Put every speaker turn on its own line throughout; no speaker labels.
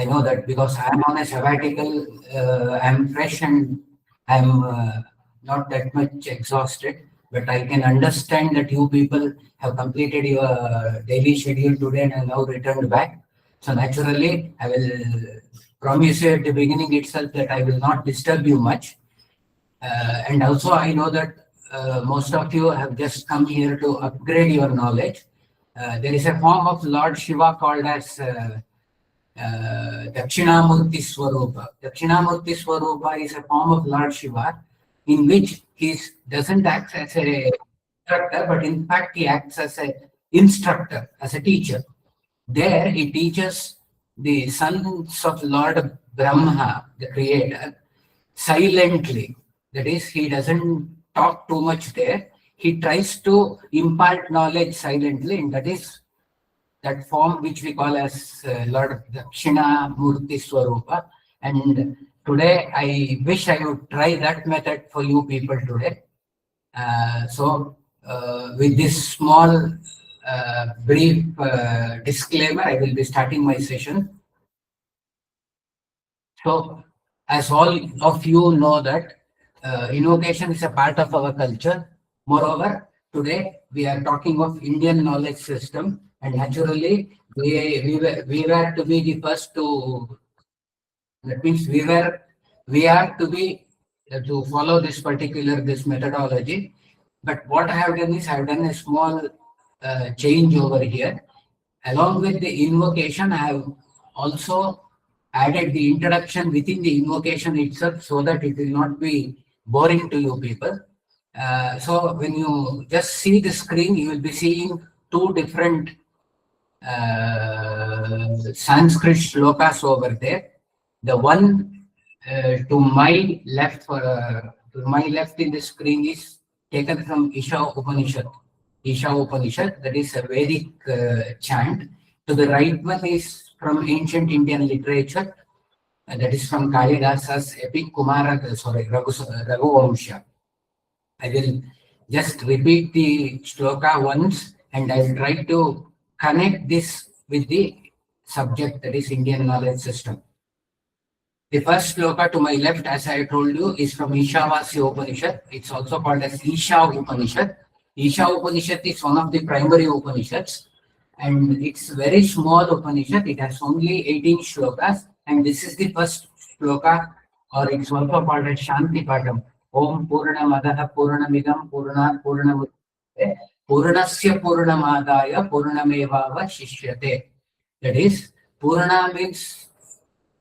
I know that because I am on a sabbatical, I am fresh and I am not that much exhausted, but I can understand that you people have completed your daily schedule today and have now returned back. So naturally, I will promise you at the beginning itself that I will not disturb you much. And also, I know that most of you have just come here to upgrade your knowledge. There is a form of Lord Shiva called as Dakshinamurti Swarupa. Dakshinamurti Swarupa is a form of Lord Shiva in which he doesn't act as a instructor, but in fact he acts as an instructor, as a teacher. There he teaches the sons of Lord Brahma, the creator, silently. That is, he doesn't talk too much there. He tries to impart knowledge silently, and that is that form which we call as Lord Dakshina Murti Swarupa. And today I wish I would try that method for you people today. With this small brief disclaimer, I will be starting my session. So, as all of you know that invocation is a part of our culture. Moreover, today we are talking of Indian knowledge system, and naturally we were to be the first to. That means we are to be to follow this methodology. But what I have done is I have done a small change over here. Along with the invocation, I have also added the introduction within the invocation itself so that it will not be boring to you people. So when you just see the screen, you will be seeing two different Sanskrit shlokas over there. The one to my left in the screen is taken from Isha Upanishad. Isha Upanishad, that is a Vedic chant. To the right one is from ancient Indian literature, that is from Kalidasa's epic Raghuvamsha. I will just repeat the shloka once and I will try to connect this with the subject, that is Indian knowledge system. The first shloka to my left, as I told you, is from Ishavasya Upanishad. It's also called as Isha Upanishad. Isha Upanishad is one of the primary Upanishads and it's very small Upanishad. It has only 18 shlokas and this is the first shloka, or it's also called as Shanti Patam. Om Purnamadaha Purnamidam Purnat Purnamudachyate Purnasya Purnamadaya Purnamevava Shishyate. That is, Purna means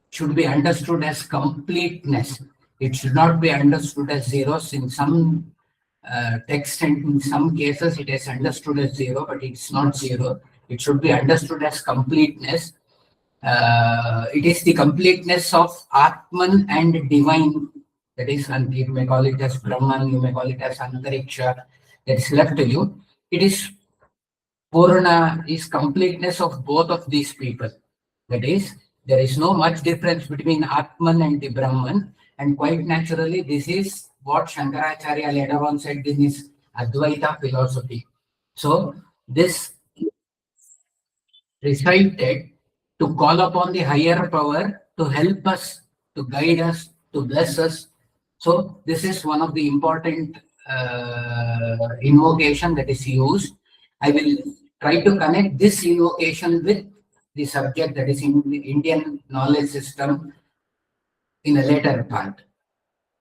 should be understood as completeness. It should not be understood as zeros. In some text and in some cases it is understood as zero, but it's not zero. It should be understood as completeness. It is the completeness of Atman and divine. That is, and you may call it as Brahman, you may call it as Antariksha. That is left to you. It is Purna, is completeness of both of these people. That is, there is no much difference between Atman and the Brahman, and quite naturally, this is what Shankaracharya later on said in his Advaita philosophy. So, this recited to call upon the higher power to help us, to guide us, to bless us. So, this is one of the important invocation that is used. I will try to connect this invocation with the subject, that is in the Indian knowledge system, in a later part.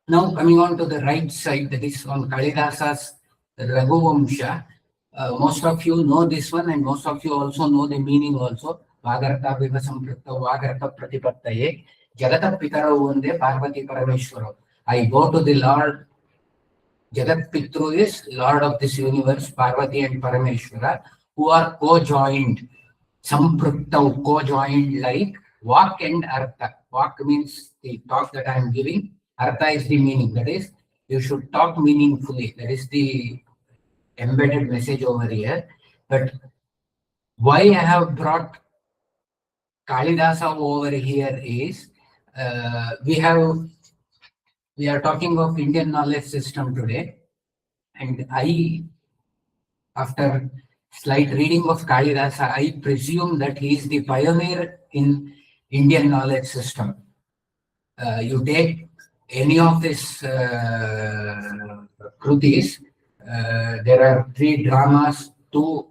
Now coming on to the right side, that is on Kalidasa's Raghuvamsha. Most of you know this one and most of you also know the meaning also. Vagartha Viva Samprutta Vagartha Pratipattaye Jagata Pitaro Vande Parvati Parameshwaro. I go to the Lord. Jagat Pitru is Lord of this universe, Parvati and Parameshwara, who are co-joined. Samprutta, co-joined like Vak and Artha. Vak means the talk that I am giving. Artha is the meaning. That is, you should talk meaningfully. That is the embedded message over here. But why I have brought Kalidasa over here is we are talking of Indian knowledge system today, and after slight reading of Kalidasa, I presume that he is the pioneer in Indian knowledge system. You take any of these krutis, there are 3 dramas, 2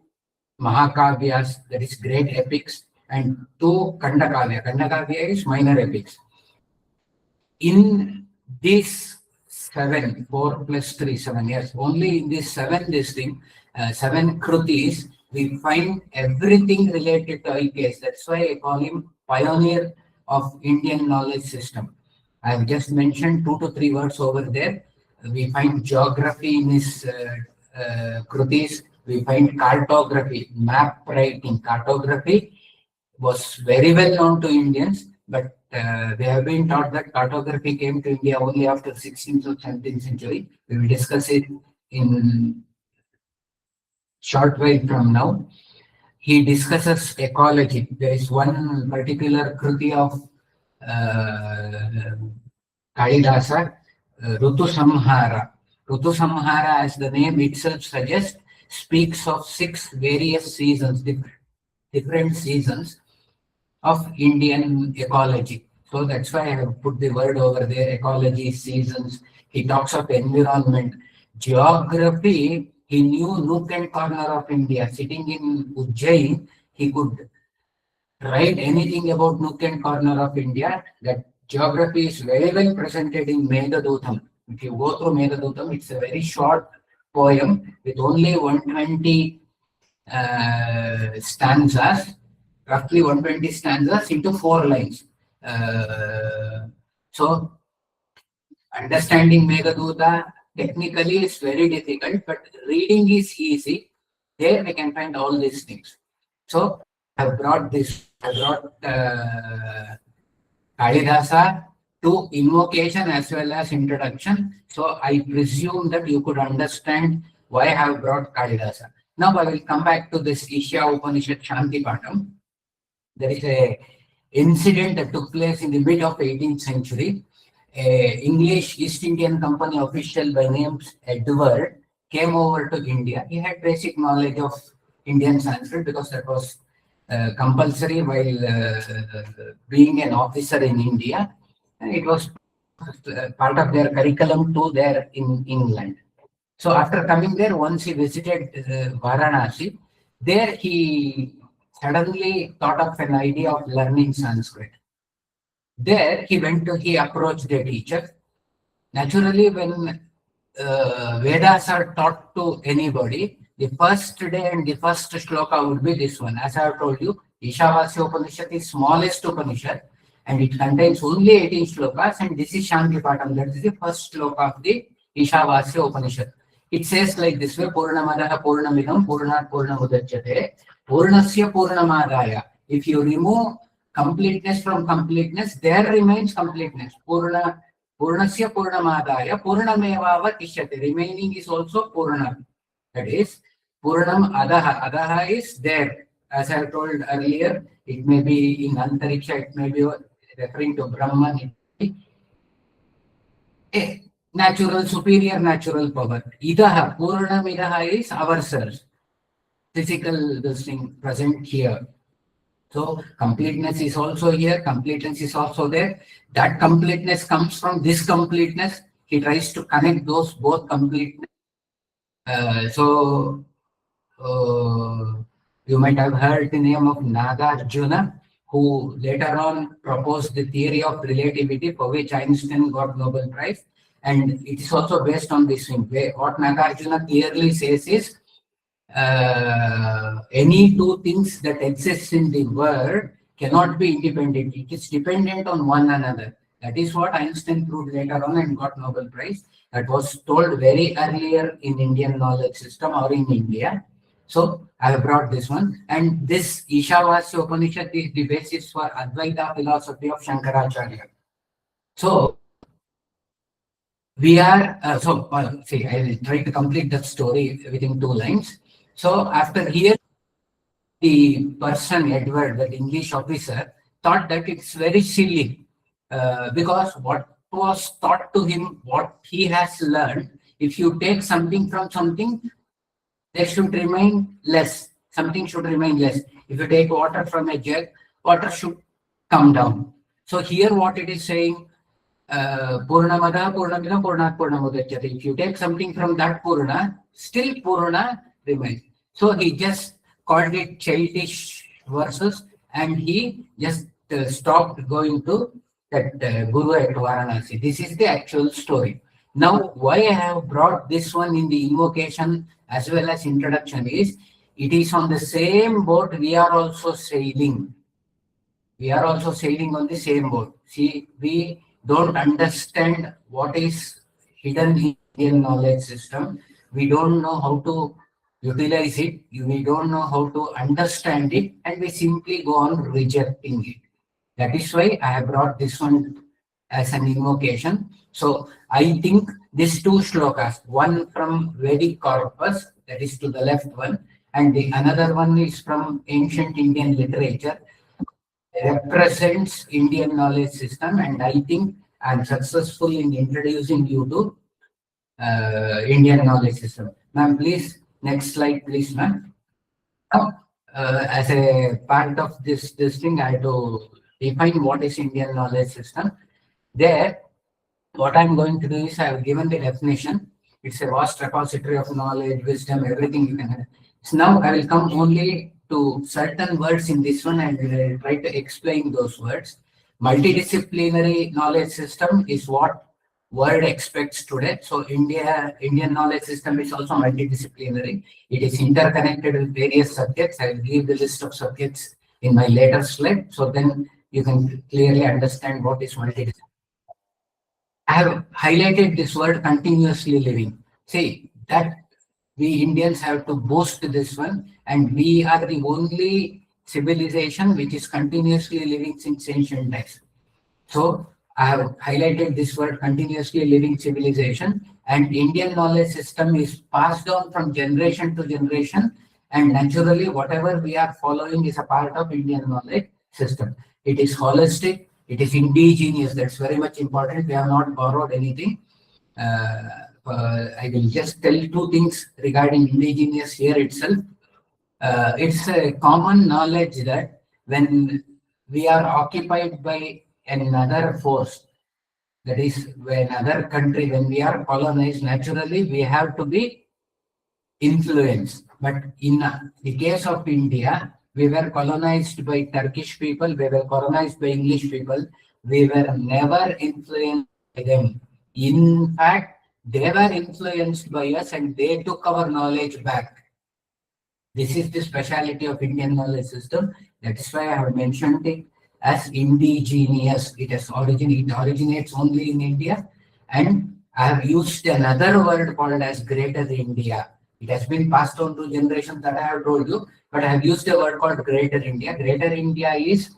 Mahakavyas, that is great epics, and 2 Kandakavya. Kandakavya is minor epics. In these 7, 4 plus 3, 7 years, only in these 7, 7 krutis, we find everything related to IKS. That's why I call him pioneer of Indian knowledge system. I have just mentioned 2 to 3 words over there. We find geography in his krutis. We find cartography, map writing. Cartography was very well known to Indians, but they have been taught that cartography came to India only after 16th or 17th century. We will discuss it in short while from now. He discusses ecology. There is one particular kruti of Kalidasa, Rutu Samhara. Rutu Samhara, as the name itself suggests, speaks of 6 various seasons, different seasons of Indian ecology. So that's why I have put the word over there, ecology, seasons. He talks of environment. Geography, he knew nook and corner of India. Sitting in Ujjain, he could write anything about nook and corner of India. That geography is very well presented in Meghadutam. If you go through Meghadutam, it's a very short poem with only 120 stanzas, roughly 120 stanzas into 4 lines. So, understanding Meghaduta technically is very difficult, but reading is easy. There we can find all these things. So, I have brought Kalidasa to invocation as well as introduction. So, I presume that you could understand why I have brought Kalidasa. Now, I will come back to this Isha Upanishad Shanti Patam. There is a incident that took place in the mid of 18th century. A English East Indian Company official by name Edward came over to India. He had basic knowledge of Indian Sanskrit because that was compulsory while being an officer in India. And it was part of their curriculum too there in England. So after coming there, once he visited Varanasi, there he suddenly thought of an idea of learning Sanskrit. There he approached a teacher. Naturally, when Vedas are taught to anybody, the first day and the first shloka would be this one. As I have told you, Ishavasya Upanishad is smallest Upanishad and it contains only 18 shlokas, and this is Shanti Patam. That is the first shloka of the Ishavasya Upanishad. It says like this way, Purnamadaha Purnamidam Purnat Purnamudachyate Purnasya Purnamadaya. If you remove completeness from completeness, there remains completeness. Purnasya Purnamadaya Purnameva Tishyate. Remaining is also Purna. That is, Purnam Adaha. Adaha is there. As I told earlier, it may be in Antariksha, it may be referring to Brahman. Natural, superior natural power. Idaha, Purnam Idaha is ourselves. Physical this thing present here. So completeness is also here, completeness is also there. That completeness comes from this completeness. He tries to connect those both completeness. You might have heard the name of Nagarjuna, who later on proposed the theory of relativity, for which Einstein got Nobel Prize. And it is also based on this thing. What Nagarjuna clearly says is, any two things that exist in the world cannot be independent. It is dependent on one another. That is what Einstein proved later on and got Nobel Prize. That was told very earlier in Indian knowledge system or in India. So I have brought this one. And this Ishavasya Upanishad is the basis for Advaita philosophy of Shankaracharya. So we are, I will try to complete that story within 2 lines. So after here, the person, Edward, that English officer, thought that it's very silly because what was taught to him, what he has learned, if you take something from something, there should remain less. Something should remain less. If you take water from a jug, water should come down. So here what it is saying, Purnamada, Purnamida, Purnat, Purnamudachyate. If you take something from that Purna, still Purna remains. So he just called it childish verses, and he just stopped going to that Guru at Varanasi. This is the actual story. Now, why I have brought this one in the invocation as well as introduction is, it is on the same boat we are also sailing. We are also sailing on the same boat. See, we don't understand what is hidden in Indian knowledge system. We don't know how to utilize it. We don't know how to understand it, and we simply go on rejecting it. That is why I have brought this one as an invocation. So I think these two shlokas, one from Vedic corpus, that is to the left one, and the another one is from ancient Indian literature, represents Indian knowledge system, and I think I'm successful in introducing you to Indian knowledge system. Ma'am, please, next slide, please, ma'am. As a part of this thing, I have to define what is Indian knowledge system. There, what I'm going to do is I have given the definition. It's a vast repository of knowledge, wisdom, everything you can have. So now I will come only to certain words in this one and try to explain those words. Multidisciplinary knowledge system is what world expects today. So Indian knowledge system is also multidisciplinary. It is interconnected with various subjects. I will give the list of subjects in my later slide. So then you can clearly understand what is multidisciplinary. I have highlighted this word continuously living. See, that we Indians have to boast this one, and we are the only civilization which is continuously living since ancient times. So I have highlighted this word continuously living civilization, and Indian knowledge system is passed on from generation to generation, and naturally whatever we are following is a part of Indian knowledge system. It is holistic, it is indigenous, that's very much important. We have not borrowed anything. I will just tell two things regarding indigenous here itself. It's a common knowledge that when we are occupied by another force, that is, when another country, when we are colonized, naturally we have to be influenced. But in the case of India, we were colonized by Turkish people, we were colonized by English people, we were never influenced by them. In fact, they were influenced by us and they took our knowledge back. This is the speciality of Indian knowledge system. That is why I have mentioned it as indigenous. It originates only in India. And I have used another word called as Greater India. It has been passed on to generations that I have told you, but I have used a word called Greater India. Greater India is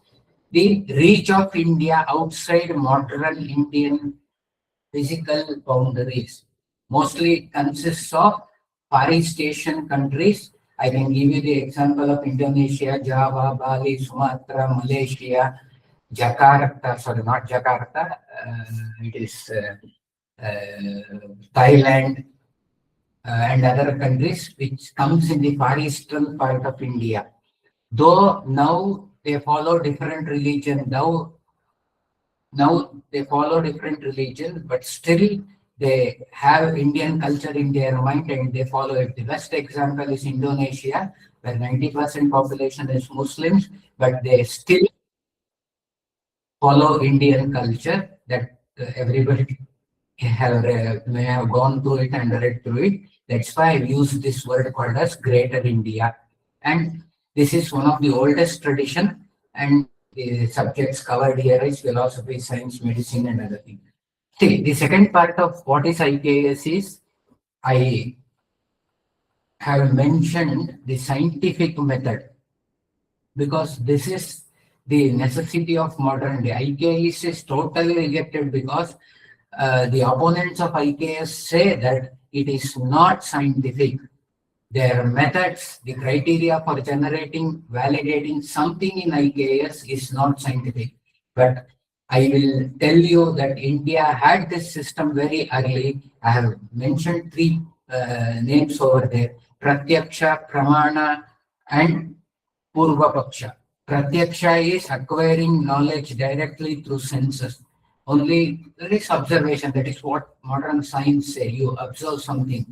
the reach of India outside modern Indian physical boundaries. Mostly consists of Far East Asian countries. I can give you the example of Indonesia, Java, Bali, Sumatra, Malaysia, Jakarta, sorry, not Jakarta, it is Thailand, and other countries which comes in the far eastern part of India. Though now they follow different religion, now they follow different religion, but still they have Indian culture in their mind and they follow it. The best example is Indonesia, where 90% population is Muslims, but they still follow Indian culture. That everybody may have gone through it and read through it. That's why I've used this word called as Greater India. And this is one of the oldest tradition, and the subjects covered here is philosophy, science, medicine, and other things. See, the second part of what is IKS is, I have mentioned the scientific method, because this is the necessity of modern day. IKS is totally rejected because the opponents of IKS say that it is not scientific. Their methods, the criteria for generating, validating something in IKS is not scientific. But I will tell you that India had this system very early. I have mentioned three names over there: Pratyaksha, Pramana, and Purva Paksha. Pratyaksha is acquiring knowledge directly through senses. Only there is observation. That is what modern science say. You observe something.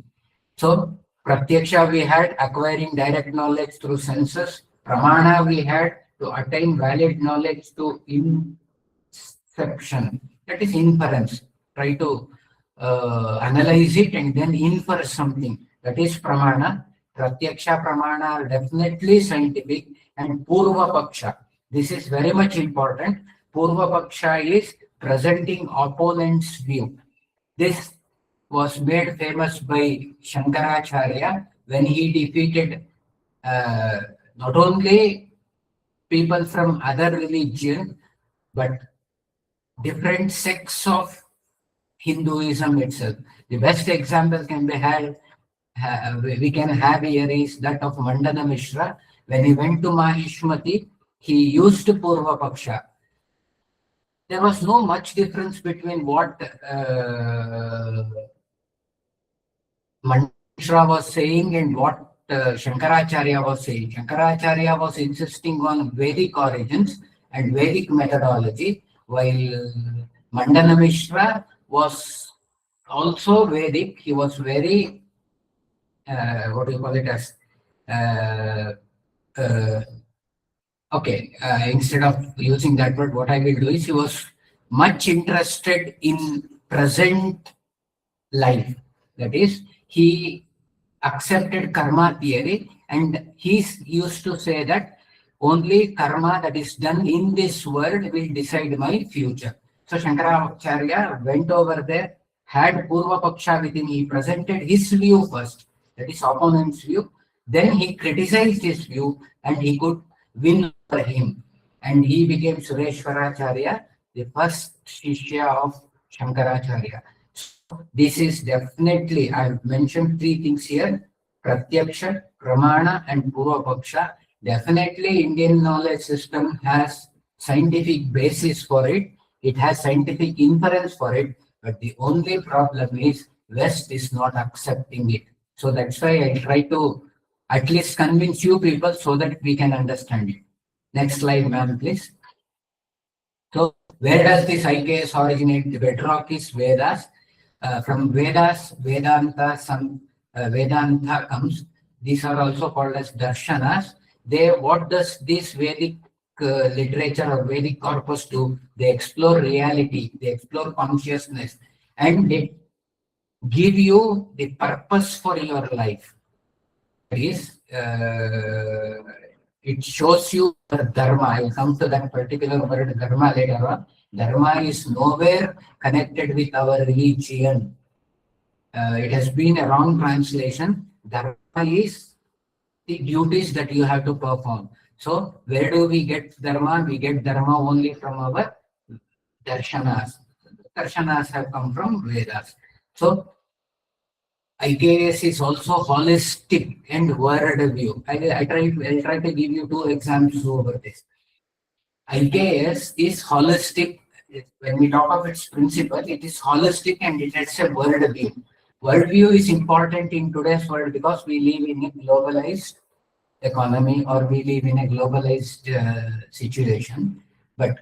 So Pratyaksha we had acquiring direct knowledge through senses. Pramana we had to attain valid knowledge to inception. That is inference. Try to analyze it and then infer something. That is Pramana. Pratyaksha Pramana are definitely scientific, and Purva Paksha. This is very much important. Purva Paksha is presenting opponent's view. This was made famous by Shankaracharya when he defeated not only people from other religion but different sects of Hinduism itself. The best example can be had, we can have here is that of Mandana Mishra. When he went to Mahishmati, he used Purva Paksha. There was no much difference between what Mandana Mishra was saying and what Shankaracharya was saying. Shankaracharya was insisting on Vedic origins and Vedic methodology, while Mandana Mishra was also Vedic. He was very, what do you call it as, instead of using that word, what I will do is he was much interested in present life. That is, he accepted karma theory, and he used to say that only karma that is done in this world will decide my future. So Shankaracharya went over there, had Purva Paksha with him. He presented his view first, that is opponent's view. Then he criticized his view and he could win over him. And he became Sureshwaracharya, the first Shishya of Shankaracharya. So this is definitely, I've mentioned three things here: Pratyaksha, Pramana, and Purva Paksha. Definitely, Indian knowledge system has scientific basis for it. It has scientific inference for it. But the only problem is West is not accepting it. So that's why I try to at least convince you people so that we can understand it. Next slide, ma'am, please. So where does this IKS originate? The bedrock is Vedas. From Vedas, Vedanta comes. These are also called as darshanas. What does this Vedic literature or Vedic corpus do? They explore reality, they explore consciousness, and they give you the purpose for your life. It shows you the dharma. I will come to that particular word dharma later on. Dharma is nowhere connected with our religion. It has been a wrong translation. Dharma is the duties that you have to perform. So where do we get dharma? We get dharma only from our darshanas. Darshanas have come from Vedas. So IKS is also holistic and word view. I'll try to give you two examples over this. IKS is holistic. When we talk of its principle, it is holistic and it has a world view. World view is important in today's world because we live in a globalized economy, or we live in a globalized situation. But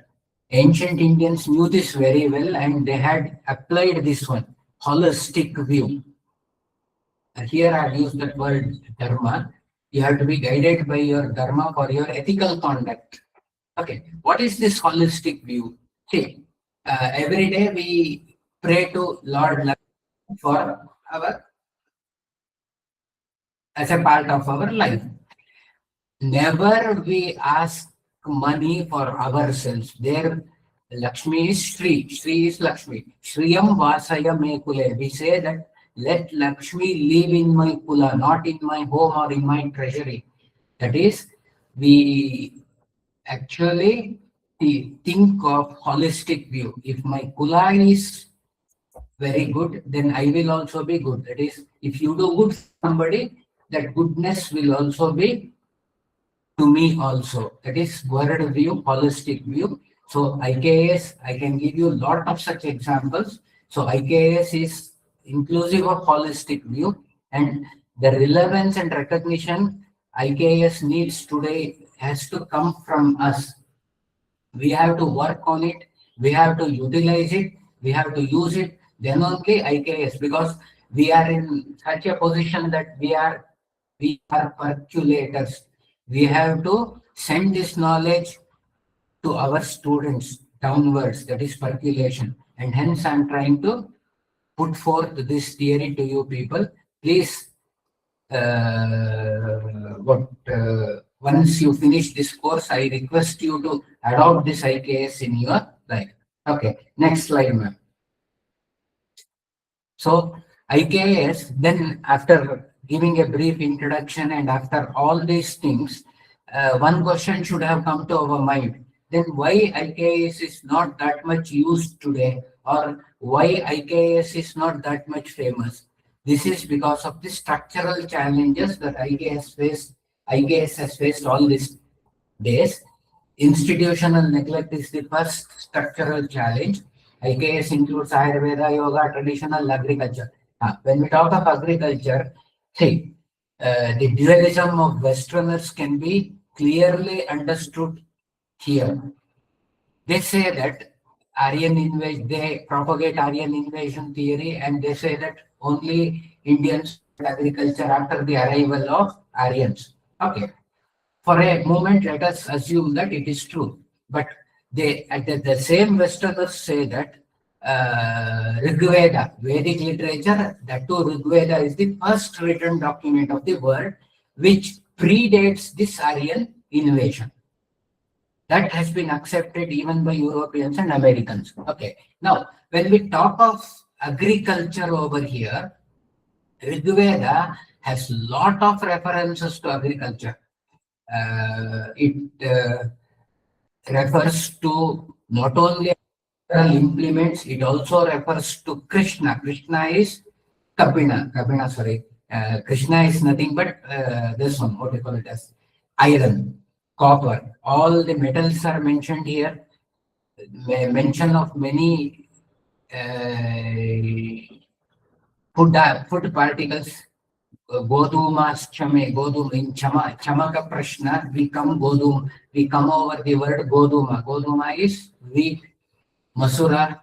ancient Indians knew this very well and they had applied this one, holistic view. Here I have used that word dharma. You have to be guided by your dharma for your ethical conduct. Okay, what is this holistic view? See, every day we pray to Lord for as a part of our life. Never we ask money for ourselves. There, Lakshmi is Shri. Shri is Lakshmi. Shriyam Vasaya Me Kule. We say that let Lakshmi live in my kula, not in my home or in my treasury. That is, we actually think of holistic view. If my kula is very good, then I will also be good. That is, if you do good for somebody, that goodness will also be to me also. That is word view, holistic view. So IKS, I can give you a lot of such examples. So IKS is inclusive of holistic view, and the relevance and recognition IKS needs today has to come from us. We have to work on it. We have to utilize it. We have to use it. Then only IKS, because we are in such a position that we are percolators. We have to send this knowledge to our students downwards. That is percolation. And hence I'm trying to put forth this theory to you people. Please, once you finish this course, I request you to adopt this IKS in your life. Okay, next slide, ma'am. So IKS, then after giving a brief introduction and after all these things, one question should have come to our mind. Then why IKS is not that much used today, or why IKS is not that much famous? This is because of the structural challenges that IKS has faced all these days. Institutional neglect is the first structural challenge. IKS includes Ayurveda, yoga, traditional agriculture. When we talk of agriculture, see, the dualism of Westerners can be clearly understood here. They say that they propagate Aryan invasion theory, and they say that only Indians did agriculture after the arrival of Aryans. Okay. For a moment, let us assume that it is true. But the same Westerners say that Rigveda, Vedic literature, that too Rigveda is the first written document of the world which predates this Aryan invasion. That has been accepted even by Europeans and Americans. Okay. Now, when we talk of agriculture over here, Rigveda has lot of references to agriculture. It refers to not only implements, it also refers to Krishna. Krishna is Kabina, sorry. Krishna is nothing but this one, what do you call it as? Iron, copper. All the metals are mentioned here. Mention of many food particles. Godumaschame, Godum in Chamaka Prashna, we come over the word Goduma. Goduma is wheat, Masura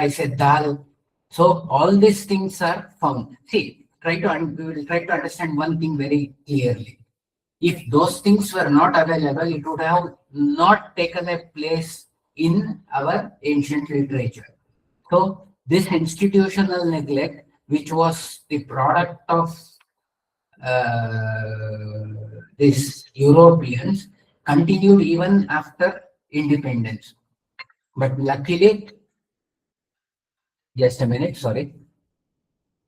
is a dal. So all these things are found. See, we will try to understand one thing very clearly. If those things were not available, it would have not taken a place in our ancient literature. So this institutional neglect, which was the product of these Europeans, continued even after independence. But luckily, just a minute, sorry.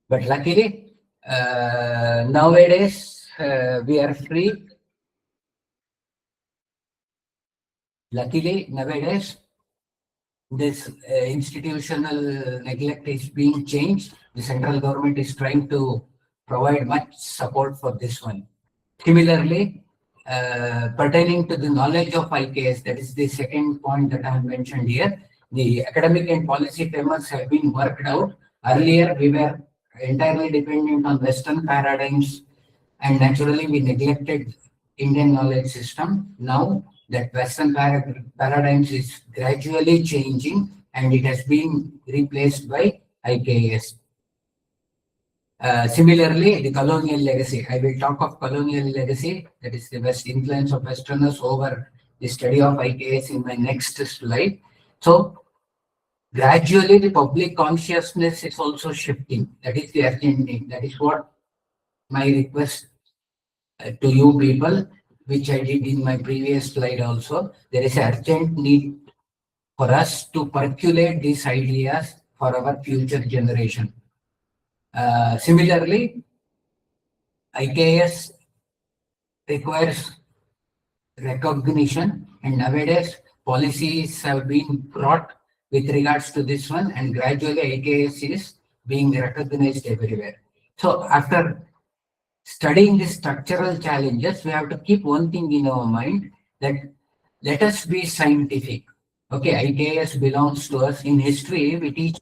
But luckily, nowadays we are free. Luckily, nowadays, this institutional neglect is being changed. The central government is trying to provide much support for this one. Similarly, pertaining to the knowledge of IKS, that is the second point that I have mentioned here, the academic and policy frameworks have been worked out. Earlier, we were entirely dependent on Western paradigms, and naturally we neglected Indian knowledge system. Now that Western paradigms is gradually changing, and it has been replaced by IKS. Similarly, the colonial legacy. I will talk of colonial legacy, that is the West influence of Westerners over the study of IKS in my next slide. So, gradually the public consciousness is also shifting. That is the urgent need. That is what my request to you people, which I did in my previous slide also. There is an urgent need for us to percolate these ideas for our future generation. Similarly, IKS requires recognition, and nowadays policies have been brought with regards to this one, and gradually IKS is being recognized everywhere. So after studying the structural challenges, we have to keep one thing in our mind, that let us be scientific. Okay, IKS belongs to us. In history, we teach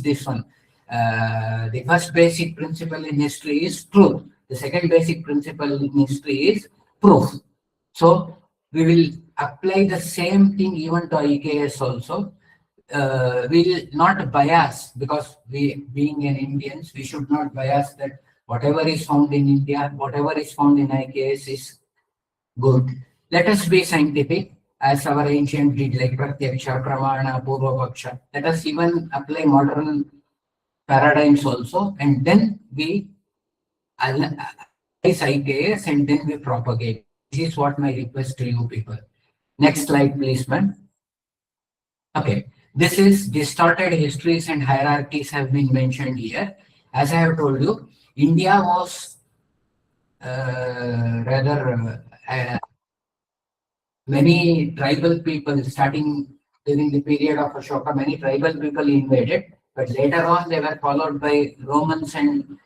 this one. The first basic principle in history is truth. The second basic principle in history is proof. So we will apply the same thing even to IKS also. We will not bias, because we, being an Indians, we should not bias that whatever is found in India, whatever is found in IKS is good. Let us be scientific, as our ancient did, like Pratyaksha, Pramana, Purva Paksha. Let us even apply modern paradigms also, and then we analyze IKS and then we propagate. This is what my request to you people. Next slide, please, man. Okay, this is distorted histories and hierarchies have been mentioned here. As I have told you, India was rather many tribal people starting during the period of Ashoka, many tribal people invaded, but later on they were followed by Romans and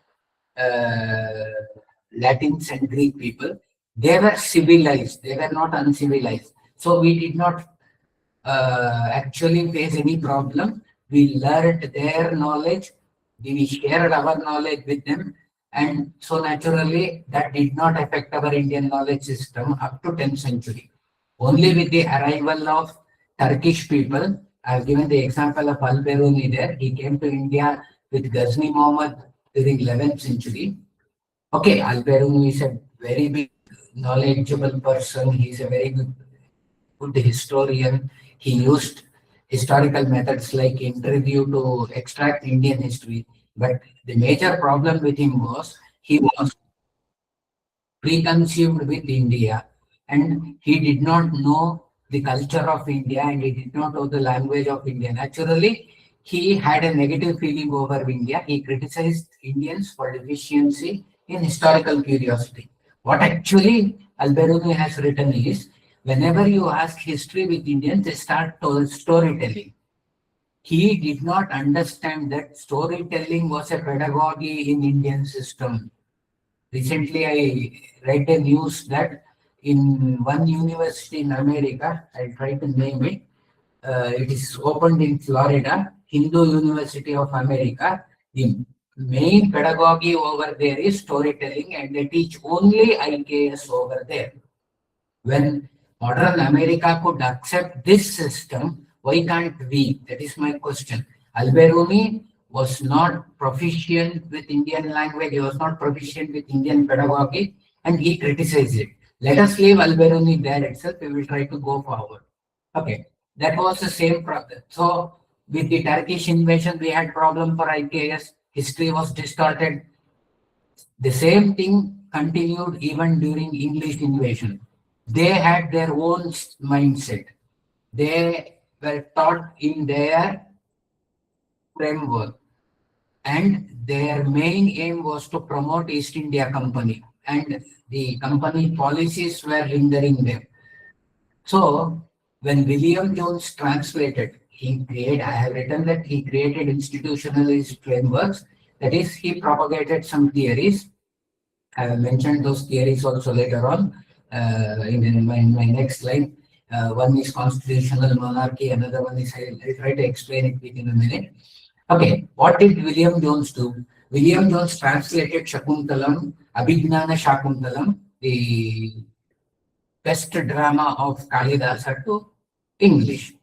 uh, Latins and Greek people. They were civilized, they were not uncivilized. So we did not actually face any problem. We learned their knowledge, we shared our knowledge with them, and so naturally that did not affect our Indian knowledge system up to 10th century. Only with the arrival of Turkish people, I've given the example of Al-Biruni there. He came to India with Ghazni Muhammad during 11th century. Okay, Al-Biruni is a very big knowledgeable person. He's a very good historian. He used historical methods like interview to extract Indian history. But the major problem with him was he was preconceived with India, and he did not know the culture of India, and he did not know the language of India. Naturally, he had a negative feeling over India. He criticized Indians for deficiency in historical curiosity. What actually Al-Biruni has written is, whenever you ask history with Indians, they start storytelling. He did not understand that storytelling was a pedagogy in Indian system. Recently, I read a news that in one university in America, I'll try to name it, it is opened in Florida, Hindu University of America. The main pedagogy over there is storytelling, and they teach only IKS over there. When modern America could accept this system, why can't we? That is my question. Al-Biruni was not proficient with Indian language, he was not proficient with Indian pedagogy, and he criticized it. Let us leave Al-Biruni there itself, we will try to go forward. Okay, that was the same problem. So, with the Turkish invasion, we had problem for IKS, history was distorted. The same thing continued even during English invasion. They had their own mindset. They were taught in their framework, and their main aim was to promote East India Company, and the company policies were hindering them. So when William Jones translated, I have written that he created institutionalist frameworks. That is, he propagated some theories. I have mentioned those theories also later on in my next slide. One is constitutional monarchy, another one is, I'll try to explain it within a minute. Okay, what did William Jones do? William Jones translated Shakuntalam, Abhignana Shakuntalam, the best drama of Kalidasa, to English.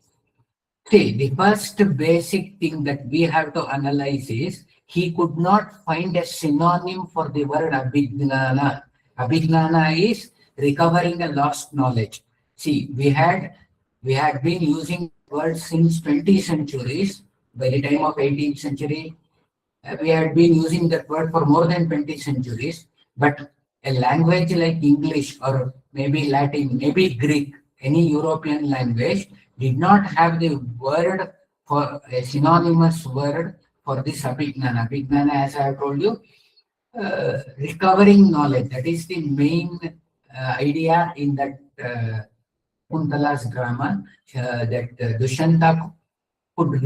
See, the first basic thing that we have to analyze is he could not find a synonym for the word Abhignana. Abhignana is recovering a lost knowledge. See, we had been using the word since 20 centuries. By the time of 18th century, we had been using that word for more than 20 centuries. But a language like English or maybe Latin, maybe Greek, any European language did not have the word for a synonymous word for this Abhignana. Abhignana, as I have told you, recovering knowledge. That is the main idea in that Kuntala's drama, that Dushyanta could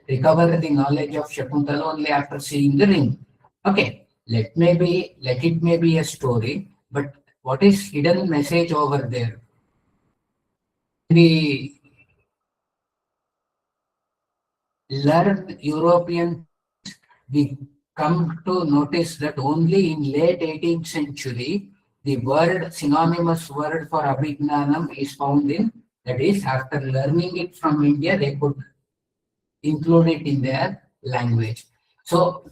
recover the knowledge of Shakuntala only after seeing the ring. Okay, let it may be a story, but what is hidden message over there? We learn European, we come to notice that only in late 18th century, the word, synonymous word for Abhignanam is found in, that is, after learning it from India, they could include it in their language. So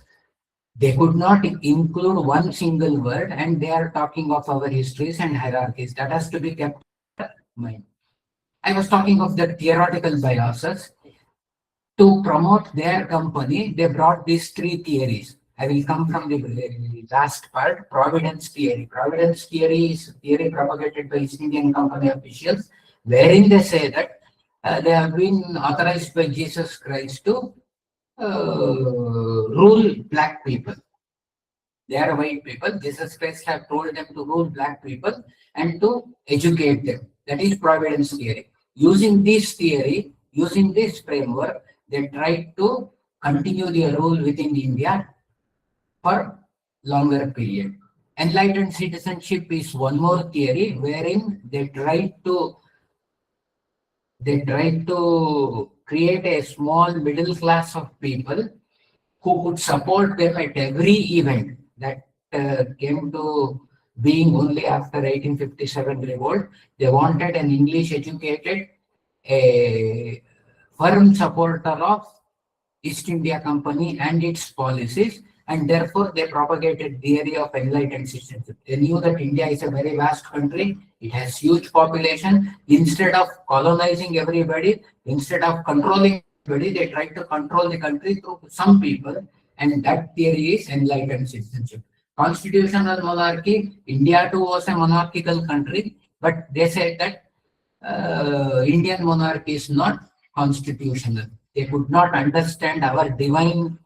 they could not include one single word, and they are talking of our histories and hierarchies. That has to be kept in mind. I was talking of the theoretical biases. To promote their company, they brought these three theories. I will come from the last part, providence theory. Providence theory is a theory propagated by East Indian Company officials, wherein they say that they have been authorized by Jesus Christ to rule black people. They are white people. Jesus Christ have told them to rule black people and to educate them. That is providence theory. Using this theory, using this framework, they tried to continue their rule within India for longer period. Enlightened citizenship is one more theory wherein they try to create a small middle class of people who could support them at every event that came to being only after 1857 revolt. They wanted an English educated, a firm supporter of East India Company and its policies, and therefore they propagated the theory of enlightened citizenship. They knew that India is a very vast country, it has huge population. Instead of colonizing everybody, instead of controlling everybody, they tried to control the country through some people, and that theory is enlightened citizenship. Constitutional monarchy, India too was a monarchical country, but they said that Indian monarchy is not constitutional. They could not understand our divine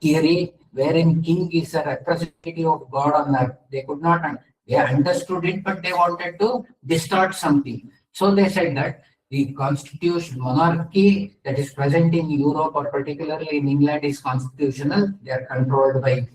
theory, wherein king is a representative of God on earth. They could not, they understood it, but they wanted to distort something. So they said that the constitution, monarchy that is present in Europe or particularly in England is constitutional. They are controlled by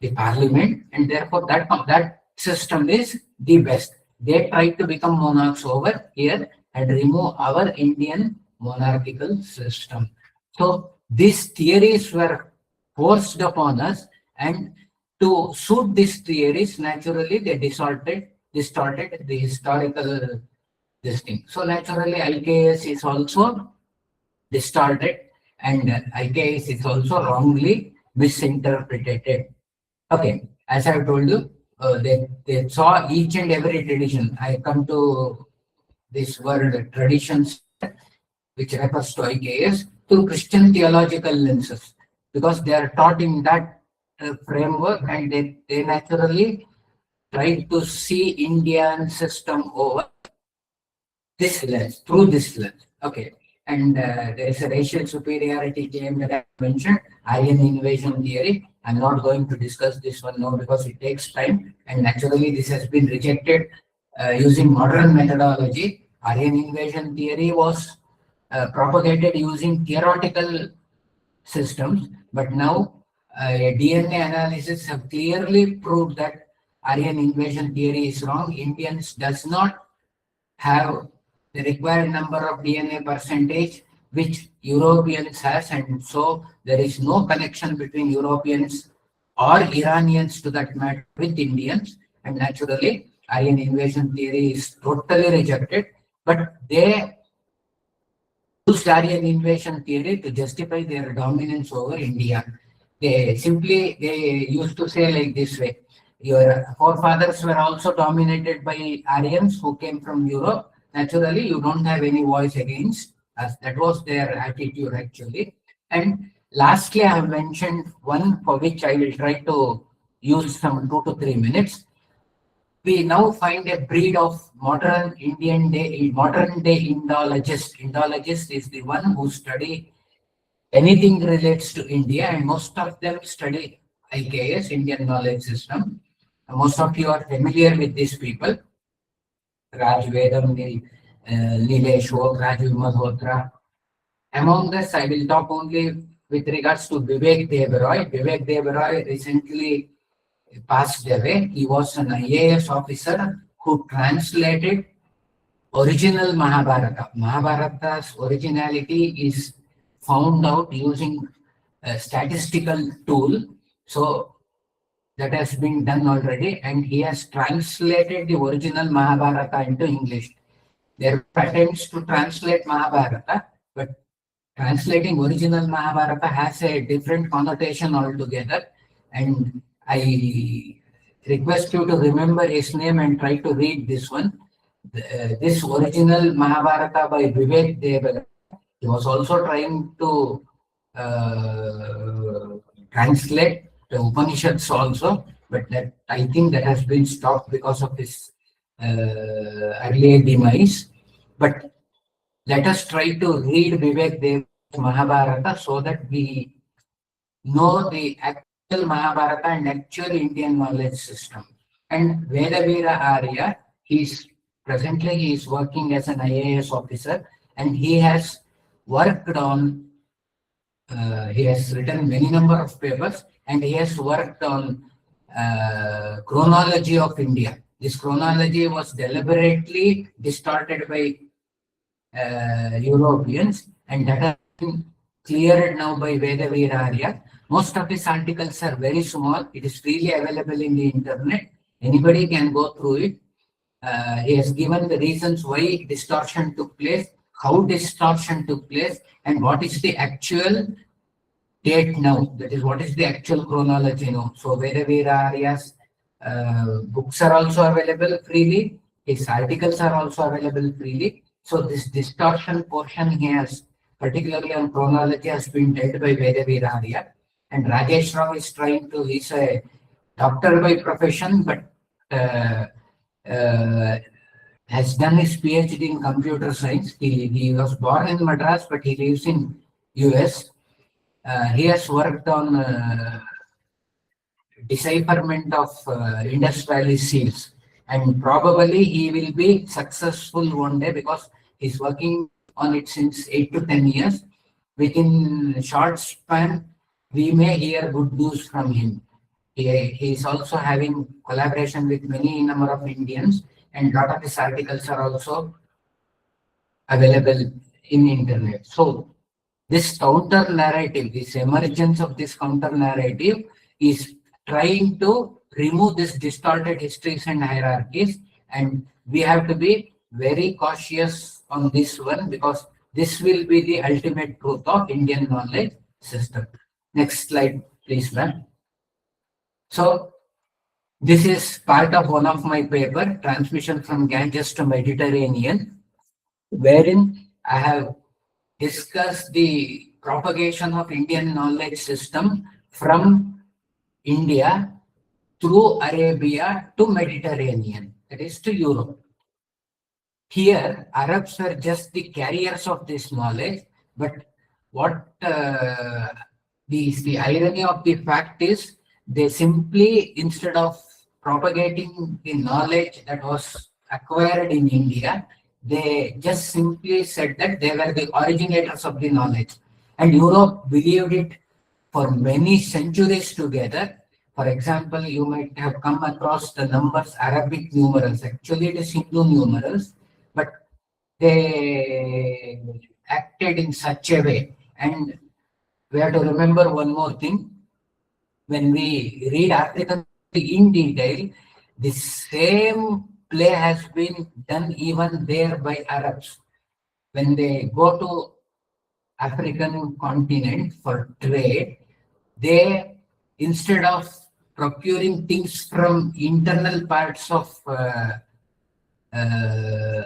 the parliament, and therefore that system is the best. They tried to become monarchs over here and remove our Indian monarchical system. So these theories were forced upon us, and to suit these theories, naturally they distorted the historical this thing. So naturally IKS is also distorted, and IKS is also wrongly misinterpreted. Okay, as I've told you, they saw each and every tradition. I come to this word traditions, which refers to IKS, through Christian theological lenses, because they are taught in that framework, and they naturally try to see Indian system over this lens, through this lens. Okay. And there is a racial superiority claim that I mentioned, Aryan invasion theory. I'm not going to discuss this one now because it takes time, and naturally this has been rejected using modern methodology. Aryan invasion theory was propagated using theoretical systems, but now DNA analysis have clearly proved that Aryan invasion theory is wrong. Indians does not have the required number of DNA percentage which Europeans has, and so there is no connection between Europeans or Iranians to that matter with Indians, and naturally Aryan invasion theory is totally rejected, but they used Aryan invasion theory to justify their dominance over India. They used to say like this way, your forefathers were also dominated by Aryans who came from Europe. Naturally, you don't have any voice against us. That was their attitude actually. And lastly, I have mentioned one for which I will try to use some 2 to 3 minutes. We now find a breed of modern day Indologist. Indologist is the one who study anything relates to India, and most of them study IKS, Indian Knowledge System. Most of you are familiar with these people. Raj Vedam, Nilesh Vok, Raju Malhotra. Among this, I will talk only with regards to Vivek Devaroy. Vivek Devaroy recently passed away. He was an IAS officer who translated original Mahabharata. Mahabharata's originality is found out using a statistical tool. So that has been done already, and he has translated the original Mahabharata into English. There were attempts to translate Mahabharata, but translating original Mahabharata has a different connotation altogether. And I request you to remember his name and try to read this one. This original Mahabharata by Vivek Devala, he was also trying to translate the Upanishads also, but that I think that has been stopped because of his earlier demise. But let us try to read Vivek Dev's Mahabharata so that we know the actual Mahabharata and actual Indian knowledge system. And Vedavira Arya, he is working as an IAS officer, and he has worked on, he has written many number of papers, and he has worked on chronology of India. This chronology was deliberately distorted by Europeans, and that has been cleared now by Vedavira Arya. Most of his articles are very small. It is freely available in the internet. Anybody can go through it. He has given the reasons why distortion took place, how distortion took place, and what is the actual date now. That is, what is the actual chronology now. So Vedavira Arya's books are also available freely. His articles are also available freely. So this distortion portion he has, particularly on chronology, has been dealt by Vedavira Arya. And Rajesh Rao is trying to, he's a doctor by profession, but has done his PhD in computer science. He was born in Madras, but he lives in US. He has worked on decipherment of Indus Valley seals, and probably he will be successful one day because he's working on it since 8 to 10 years. Within short span, we may hear good news from him. He is also having collaboration with many number of Indians, and a lot of his articles are also available in internet. So this counter narrative, this emergence of this counter narrative is trying to remove this distorted histories and hierarchies, and we have to be very cautious on this one because this will be the ultimate truth of Indian knowledge system. Next slide, please, ma'am. So this is part of one of my paper, Transmission from Ganges to Mediterranean, wherein I have discussed the propagation of Indian knowledge system from India through Arabia to Mediterranean, that is to Europe. Here, Arabs were just the carriers of this knowledge, but what the irony of the fact is, they simply, instead of propagating the knowledge that was acquired in India, they just simply said that they were the originators of the knowledge. And Europe believed it for many centuries together. For example, you might have come across the numbers Arabic numerals. Actually, it is Hindu numerals, but they acted in such a way. And we have to remember one more thing. When we read articles in detail, the same play has been done even there by Arabs. When they go to African continent for trade, they, instead of procuring things from internal parts of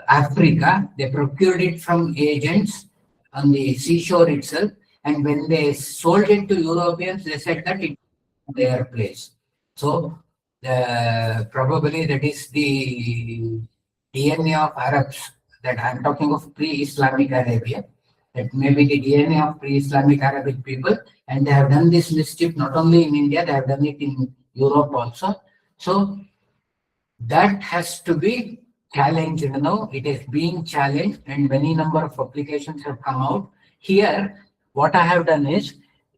Africa, they procured it from agents on the seashore itself. And when they sold it to Europeans, they said that it was their place. So probably that is the DNA of Arabs, that I'm talking of pre-Islamic Arabia. That may be the DNA of pre-Islamic Arabic people, and they have done this mischief not only in India, they have done it in Europe also. So that has to be challenged now. It is being challenged, and many number of applications have come out. Here, what I have done is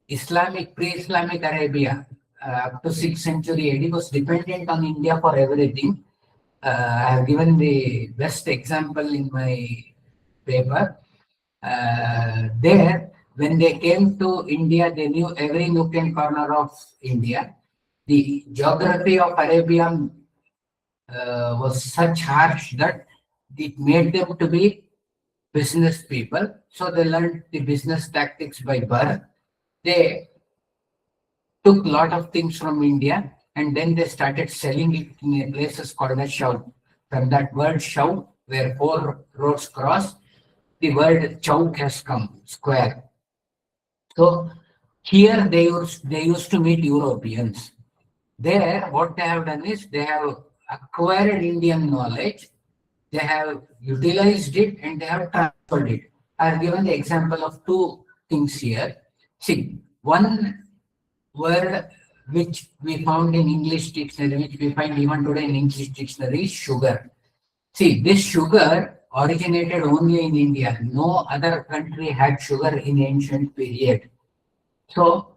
pre-Islamic Arabia up to 6th century AD was dependent on India for everything. I have given the best example in my paper. There, when they came to India, they knew every nook and corner of India. the geography of Arabia was such harsh that it made them to be business people. So they learned the business tactics by birth. They took a lot of things from India and then they started selling it in places called as Shout. From that word Shout, where four roads cross, the word Chowk has come, square. So here they used to meet Europeans. There, what they have done is they have acquired Indian knowledge, they have utilized it, and they have transferred it. I have given the example of two things here. See, one word which we found in English dictionary, which we find even today in English dictionary, is sugar. See, this sugar originated only in India. No other country had sugar in ancient period. So,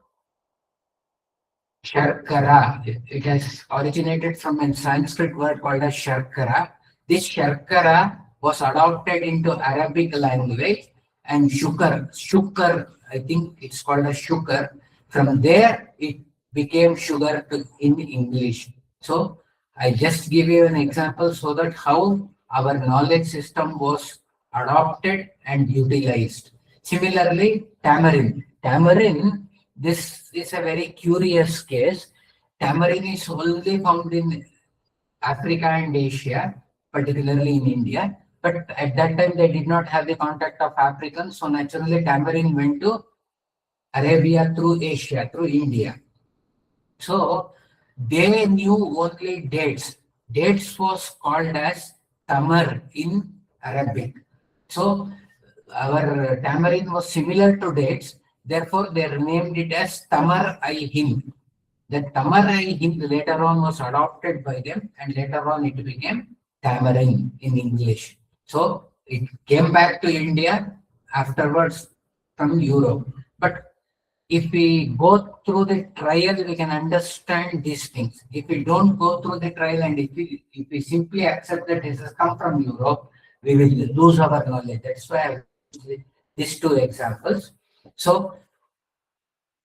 Sharkara, it has originated from a Sanskrit word called as Sharkara. This Sharkara was adopted into Arabic language and Shukar, I think it's called as Shukar. From there, it became sugar in English. So, I just give you an example so that how our knowledge system was adopted and utilized. Similarly, tamarind. Tamarind, this is a very curious case. Tamarind is only found in Africa and Asia, particularly in India. But at that time, they did not have the contact of Africans. So naturally, tamarind went to Arabia through Asia, through India. So they knew only dates. Dates was called as tamar in Arabic. So our tamarind was similar to dates. Therefore, they renamed it as Tamar Hind. That Tamar Hind later on was adopted by them, and later on it became tamarind in English. So it came back to India afterwards from Europe. But if we go through the trial, we can understand these things. If we don't go through the trial and if we simply accept that this has come from Europe, we will lose our knowledge. That's why I used these two examples. So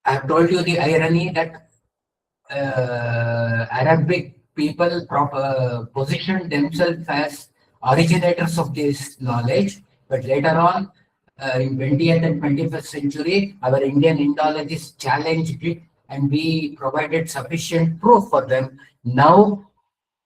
I've told you the irony that Arabic people positioned themselves as originators of this knowledge, but later on, in 20th and 21st century, our Indian Indologists challenged it and we provided sufficient proof for them. Now,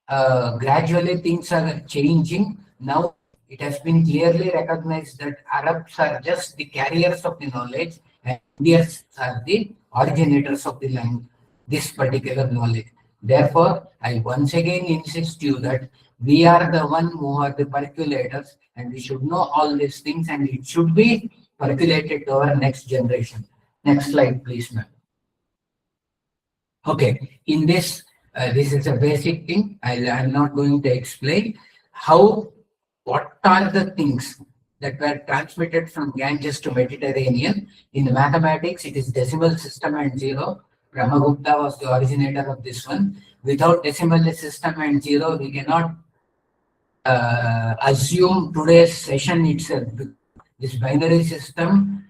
gradually things are changing. Now, it has been clearly recognized that Arabs are just the carriers of the knowledge and Indians are the originators of the language, this particular knowledge. Therefore, I once again insist you that we are the one who are the percolators and we should know all these things and it should be percolated to our next generation. Next slide, please, ma'am. Okay, in this, this is a basic thing. I'm not going to explain what are the things that were transmitted from Ganges to Mediterranean. In mathematics, it is decimal system and zero. Brahmagupta was the originator of this one. Without decimal system and zero, we cannot assume today's session itself. This binary system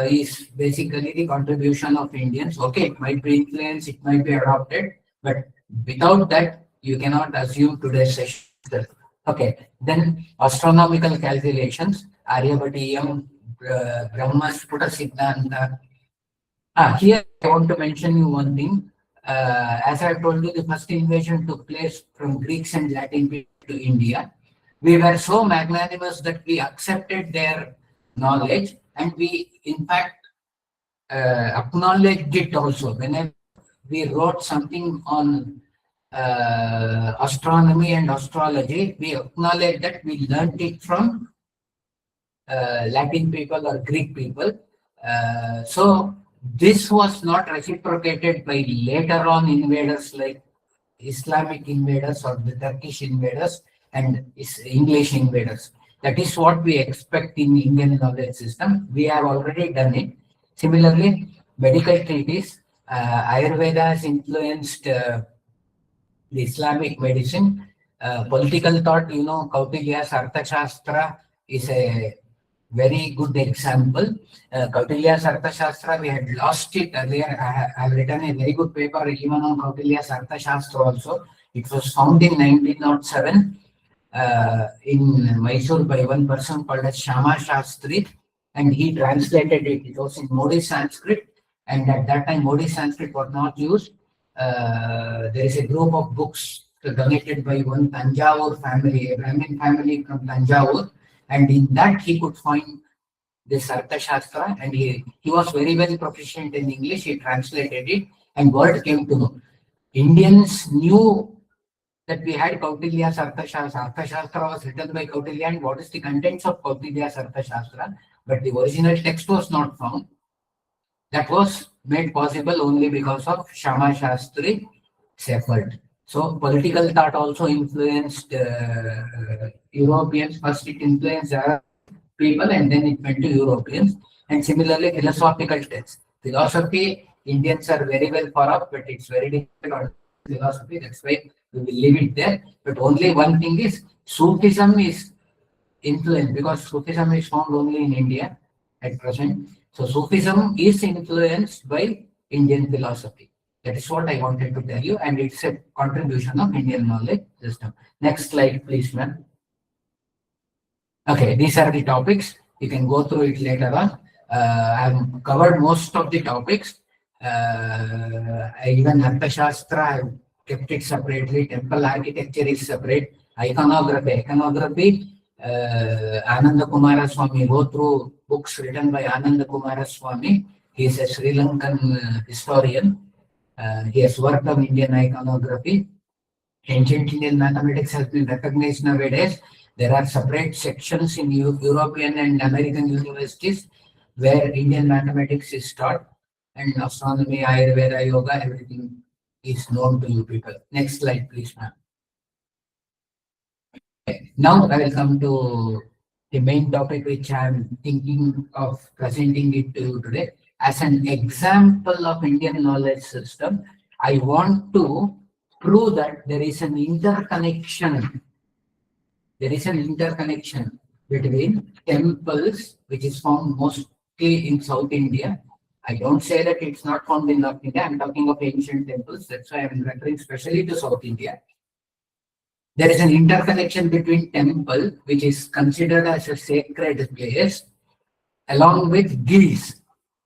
is basically the contribution of Indians. Okay, it might be influenced, it might be adopted, but without that, you cannot assume today's session itself. Okay, then astronomical calculations, Aryabhatiyam, Brahmas, Puta Siddhanta. Here I want to mention you one thing. As I told you, the first invasion took place from Greeks and Latin people to India. We were so magnanimous that we accepted their knowledge and we, in fact, acknowledged it also. Whenever we wrote something on astronomy and astrology, we acknowledged that we learned it from Latin people or Greek people. So this was not reciprocated by later on invaders like Islamic invaders or the Turkish invaders and English invaders. That is what we expect in Indian knowledge system. We have already done it. Similarly, medical treaties, Ayurveda has influenced the Islamic medicine. Political thought, Kautilya's Arthashastra is a very good example. Kautilya's Arthashastra, we had lost it earlier. I have written a very good paper even on Kautilya's Arthashastra also. It was found in 1907 in Mysore by one person called as Shama Shastri, and he translated it. It was in Modi Sanskrit, and at that time Modi Sanskrit was not used. There is a group of books donated by one Tanjavur family, a Brahmin family from Tanjavur, and in that he could find this Arthashastra, and he was very well proficient in English. He translated it, and word came to know. Indians knew that we had Kautilya's Arthashastra. Arthashastra was written by Kautilya, and what is the contents of Kautilya's Arthashastra, but the original text was not found. That was made possible only because of Shama Shastri's effort. So political thought also influenced Europeans. First it influenced Arab people and then it went to Europeans. And similarly philosophical texts. Philosophy, Indians are very well for up, but it's very difficult on philosophy. That's why we will leave it there. But only one thing is Sufism is influenced because Sufism is found only in India at present. So Sufism is influenced by Indian philosophy. That is what I wanted to tell you, and it's a contribution of Indian knowledge system. Next slide, please, ma'am. Okay, these are the topics. You can go through it later on. I've covered most of the topics. Even Arthashastra, I've kept it separately. Temple architecture is separate. Iconography, Ananda Kumara Swami, go through books written by Ananda Kumara Swami. He is a Sri Lankan historian. He has worked on Indian iconography. Ancient Indian mathematics has been recognized nowadays. There are separate sections in European and American universities where Indian mathematics is taught, and astronomy, Ayurveda, yoga, everything is known to you people. Next slide, please, ma'am. Now I will come to the main topic which I am thinking of presenting it to you today. As an example of Indian knowledge system, I want to prove that there is an interconnection. There is an interconnection between temples, which is found mostly in South India. I don't say that it's not found in North India. I'm talking of ancient temples. That's why I'm referring especially to South India. There is an interconnection between temple, which is considered as a sacred place, along with guilds.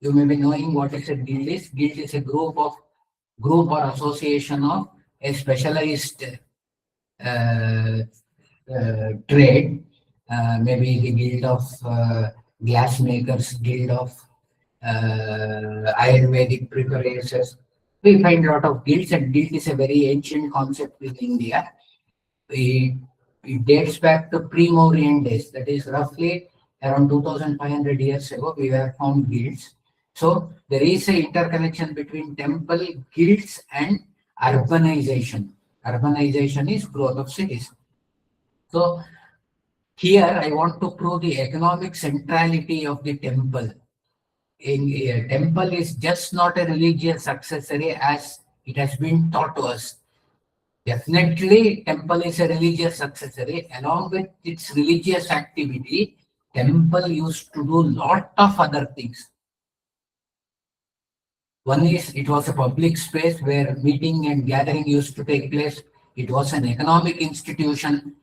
You may be knowing what is a guild is. Guild is a group or association of a specialized trade, maybe the guild of glassmakers, guild of Ayurvedic preparators. We find a lot of guilds, and guild is a very ancient concept in India. It dates back to pre-Mauryan days, that is roughly around 2500 years ago, we have found guilds. So there is an interconnection between temple, guilds, and urbanization. Urbanization is growth of cities. So here I want to prove the economic centrality of the temple. A temple is just not a religious accessory as it has been taught to us. Definitely, temple is a religious accessory. Along with its religious activity, temple used to do lot of other things. One is, it was a public space where meeting and gathering used to take place. It was an economic institution.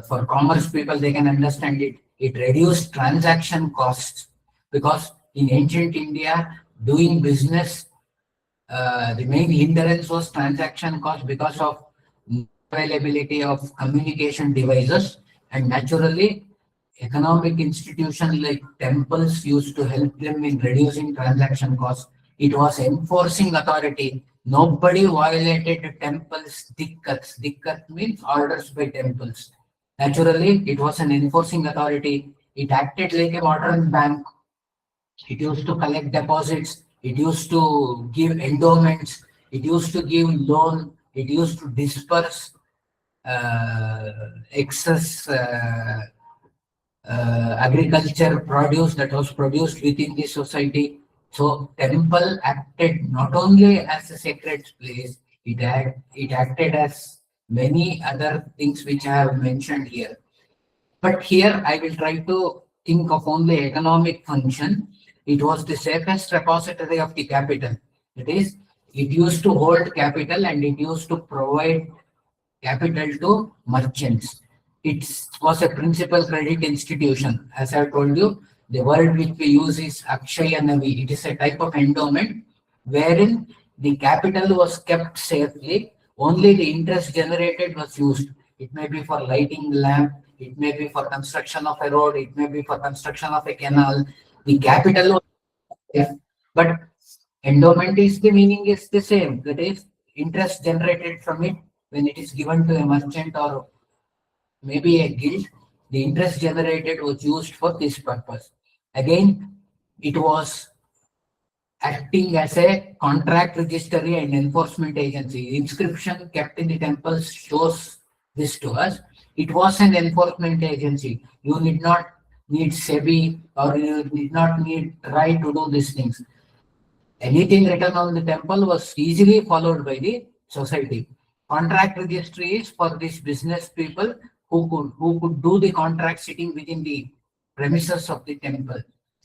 For commerce people, they can understand it. It reduced transaction costs because in ancient India, doing business, the main hindrance was transaction cost because of availability of communication devices, and naturally economic institutions like temples used to help them in reducing transaction costs. It was enforcing authority. Nobody violated temples' dikkats. Dikkat means orders by temples. Naturally, it was an enforcing authority. It acted like a modern bank. It used to collect deposits. It used to give endowments. It used to give loan. It used to disperse excess agriculture produce that was produced within the society. So temple acted not only as a sacred place, it acted as many other things which I have mentioned here. But here I will try to think of only economic function, it was the safest repository of the capital. That is, it used to hold capital and it used to provide capital to merchants. It was a principal credit institution. As I told you, the word which we use is Akshaya Navi. It is a type of endowment wherein the capital was kept safely, only the interest generated was used. It may be for lighting lamp, it may be for construction of a road, it may be for construction of a canal. The capital was safe, but endowment is the meaning is the same. That is, interest generated from it when it is given to a merchant or maybe a guild, the interest generated was used for this purpose. Again, it was acting as a contract registry and enforcement agency. Inscription kept in the temples shows this to us. It was an enforcement agency. You need not need SEBI or you did not need RAI to do these things. Anything written on the temple was easily followed by the society. Contract registry is for these business people who could do the contract sitting within the premises of the temple.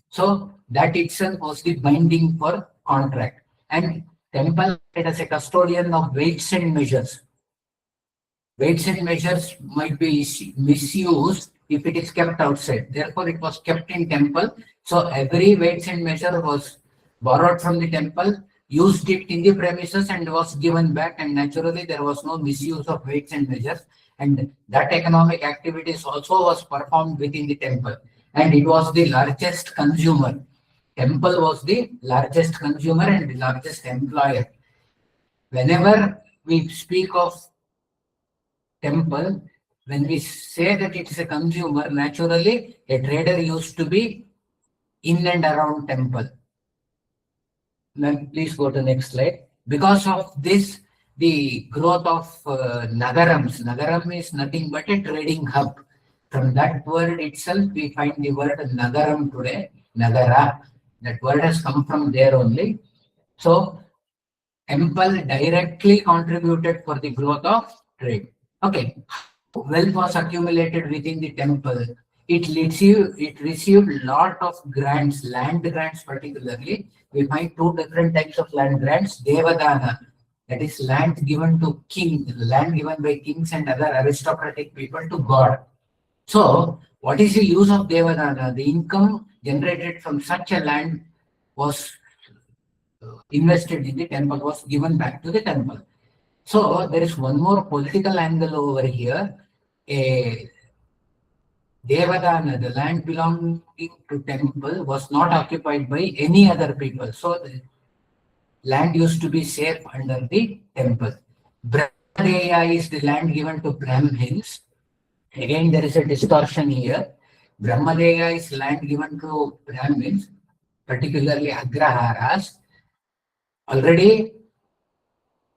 So that itself was the binding for contract. And temple as a custodian of weights and measures. Weights and measures might be misused if it is kept outside. Therefore, it was kept in temple. So every weights and measure was borrowed from the temple, used it in the premises and was given back, and naturally there was no misuse of weights and measures, and that economic activities also was performed within the temple, and it was the largest consumer. Temple was the largest consumer and the largest employer. Whenever we speak of temple, when we say that it is a consumer, naturally a trader used to be in and around temple. Please go to the next slide. Because of this, the growth of nagarams. Nagaram is nothing but a trading hub. From that word itself, we find the word nagaram today, nagara. That word has come from there only. So, temple directly contributed for the growth of trade. Okay, wealth was accumulated within the temple. It received lot of grants, land grants particularly. We find two different types of land grants. Devadana, that is land given to king, land given by kings and other aristocratic people to God. So, what is the use of Devadana? The income generated from such a land was invested in the temple, was given back to the temple. So, there is one more political angle over here. A Devadana, the land belonging to temple, was not occupied by any other people. So the land used to be safe under the temple. Brahmadeya is the land given to Brahmins. Again, there is a distortion here. Brahmadeya is land given to Brahmins, particularly Agraharas. Already,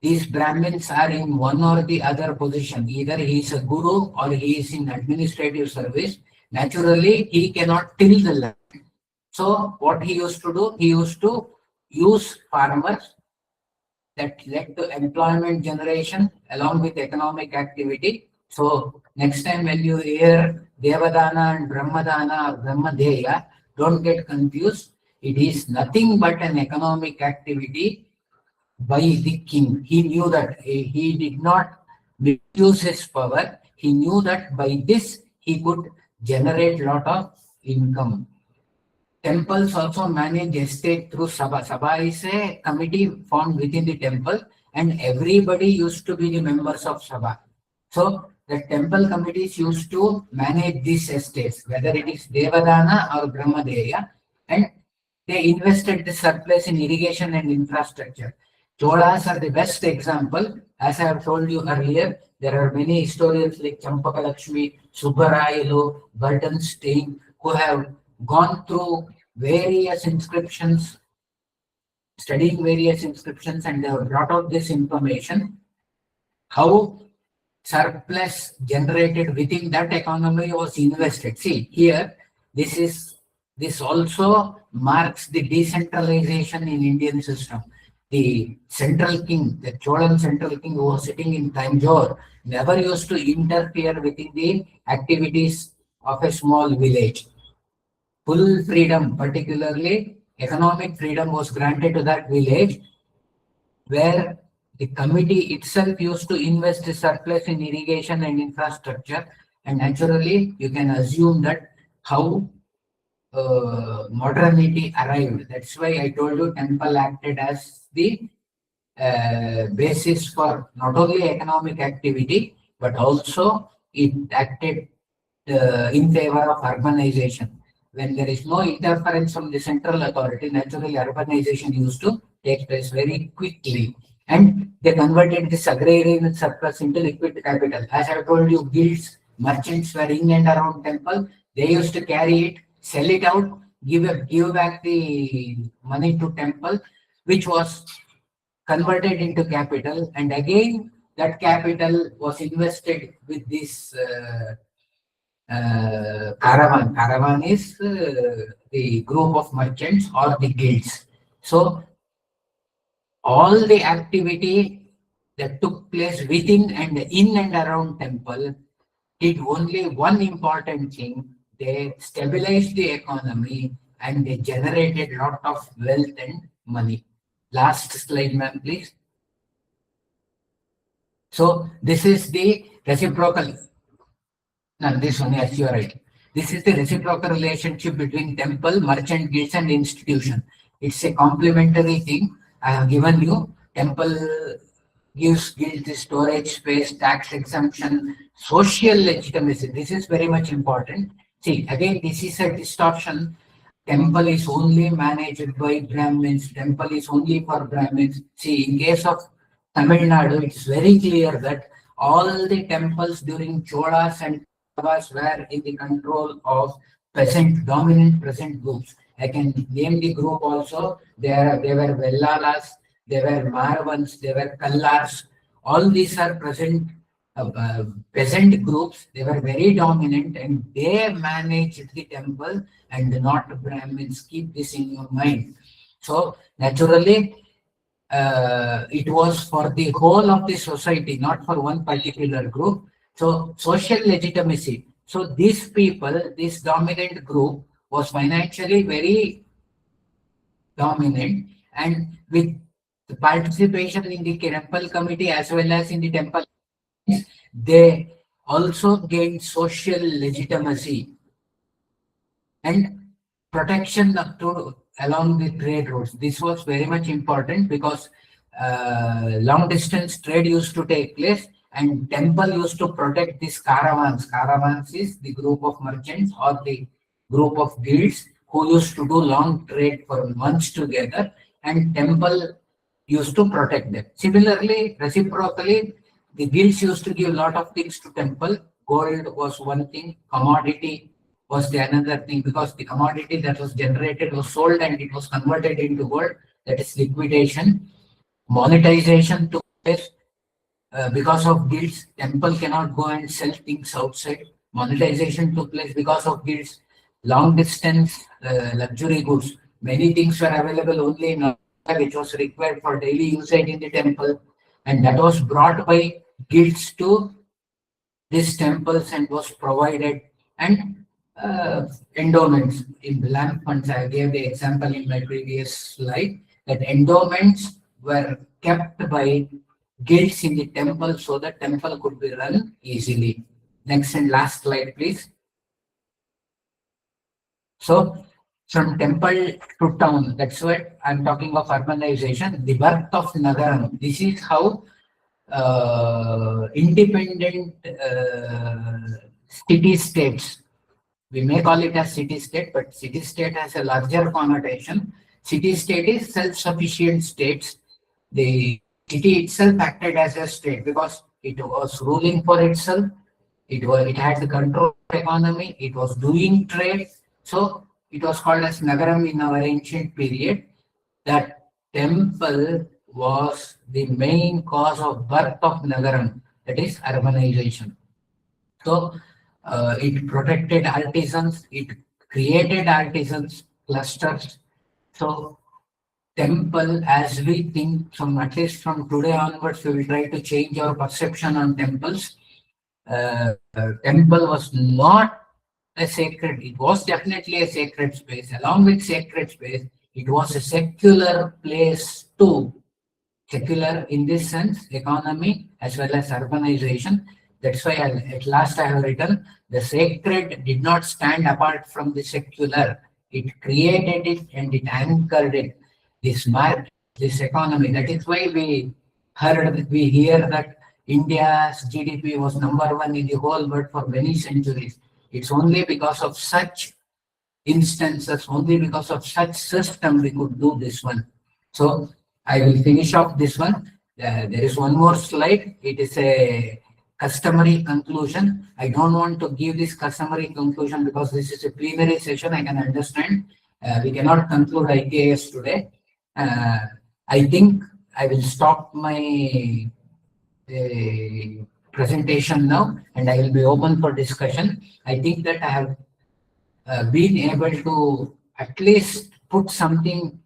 these Brahmins are in one or the other position. Either he is a guru or he is in administrative service. Naturally, he cannot till the land. So, what he used to do? He used to use farmers. That led to employment generation along with economic activity. So, next time when you hear Devadana and Brahmadana or Brahmadeya, don't get confused. It is nothing but an economic activity by the king. He knew that he did not misuse his power. He knew that by this he could generate lot of income. Temples also manage estate through Sabha. Sabha is a committee formed within the temple and everybody used to be the members of Sabha. So the temple committees used to manage these estates, whether it is Devadana or Brahmadeya, and they invested the surplus in irrigation and infrastructure. Cholas are the best example. As I have told you earlier, there are many historians like Champakalakshmi, Subbarayulu, Burdenstein, who have gone through various inscriptions, studying various inscriptions, and they have brought out this information, how surplus generated within that economy was invested. See, here, this also marks the decentralization in Indian system. The central king, the Cholan central king who was sitting in Tanjore, never used to interfere within the activities of a small village. full freedom, particularly economic freedom, was granted to that village, where the committee itself used to invest the surplus in irrigation and infrastructure. And naturally, you can assume that how modernity arrived. That's why I told you temple acted as the basis for not only economic activity, but also it acted in favor of urbanization. When there is no interference from the central authority, naturally urbanization used to take place very quickly. And they converted this agrarian surplus into liquid capital. As I told you, guilds, merchants were in and around temple. They used to carry it, sell it out, give back the money to temple, which was converted into capital, and again that capital was invested with this caravan. Caravan is the group of merchants or the guilds. So all the activity that took place within and in and around temple did only one important thing. They stabilized the economy and they generated a lot of wealth and money. Last slide, ma'am, please. So this is the reciprocal. No, this one, yes, you are right. This is the reciprocal relationship between temple, merchant, guilds, and institution. It's a complementary thing. I have given you. Temple gives guild the storage space, tax exemption, social legitimacy. This is very much important. See, again, this is a distortion. Temple is only managed by Brahmins. Temple is only for Brahmins. See, in case of Tamil Nadu, it's very clear that all the temples during Cholas and Pandavas were in the control of dominant peasant groups. I can name the group also. They were Vellalas, they were Marvans, they were Kallars. All these are present peasant groups. They were very dominant and they managed the temple and not Brahmins. Keep this in your mind. So naturally, it was for the whole of the society, not for one particular group. So social legitimacy. So these people, this dominant group was financially very dominant, and with the participation in the temple committee as well as in the temple, they also gained social legitimacy and protection along the trade routes. This was very much important because long distance trade used to take place and temple used to protect these caravans. Caravans is the group of merchants or the group of guilds who used to do long trade for months together, and temple used to protect them. Similarly, reciprocally, the guilds used to give a lot of things to temple. Gold was one thing, commodity was the another thing, because the commodity that was generated was sold and it was converted into gold. That is liquidation. Monetization took place because of guilds. Temple cannot go and sell things outside. Monetization took place because of guilds. Long distance luxury goods. Many things were available only in India, which was required for daily usage in the temple, and that was brought by guilds to these temples and was provided. And endowments in the land funds, I gave the example in my previous slide, that endowments were kept by guilds in the temple so that temple could be run easily. Next and last slide, please. So from temple to town, that's what I'm talking of urbanization, the birth of Nagaram. This is how independent city-states, we may call it as city-state, but city-state has a larger connotation. City-state is self-sufficient states. The city itself acted as a state because it was ruling for itself. It had the control of the economy. It was doing trade. So it was called as Nagaram in our ancient period. That temple was the main cause of birth of Nagaram, that is urbanization. So it protected artisans, it created artisans clusters. So temple, as we think from at least from today onwards, we will try to change our perception on temples. Temple was not a sacred, it was definitely a sacred space. Along with sacred space, it was a secular place too. Secular in this sense, economy as well as urbanization. That's why at last I have written the sacred did not stand apart from the secular. It created it and it anchored it. This mark, this economy. That is why we hear that India's GDP was number one in the whole world for many centuries. It's only because of such instances, only because of such system we could do this one. So I will finish off this one. There is one more slide. It is a customary conclusion. I don't want to give this customary conclusion because this is a plenary session. I can understand. We cannot conclude IKS today. I think I will stop my presentation now and I will be open for discussion. I think that I have been able to at least put something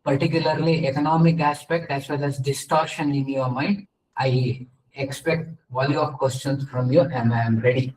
particularly economic aspect as well as distortion in your mind. I expect volume of questions from you and I am ready.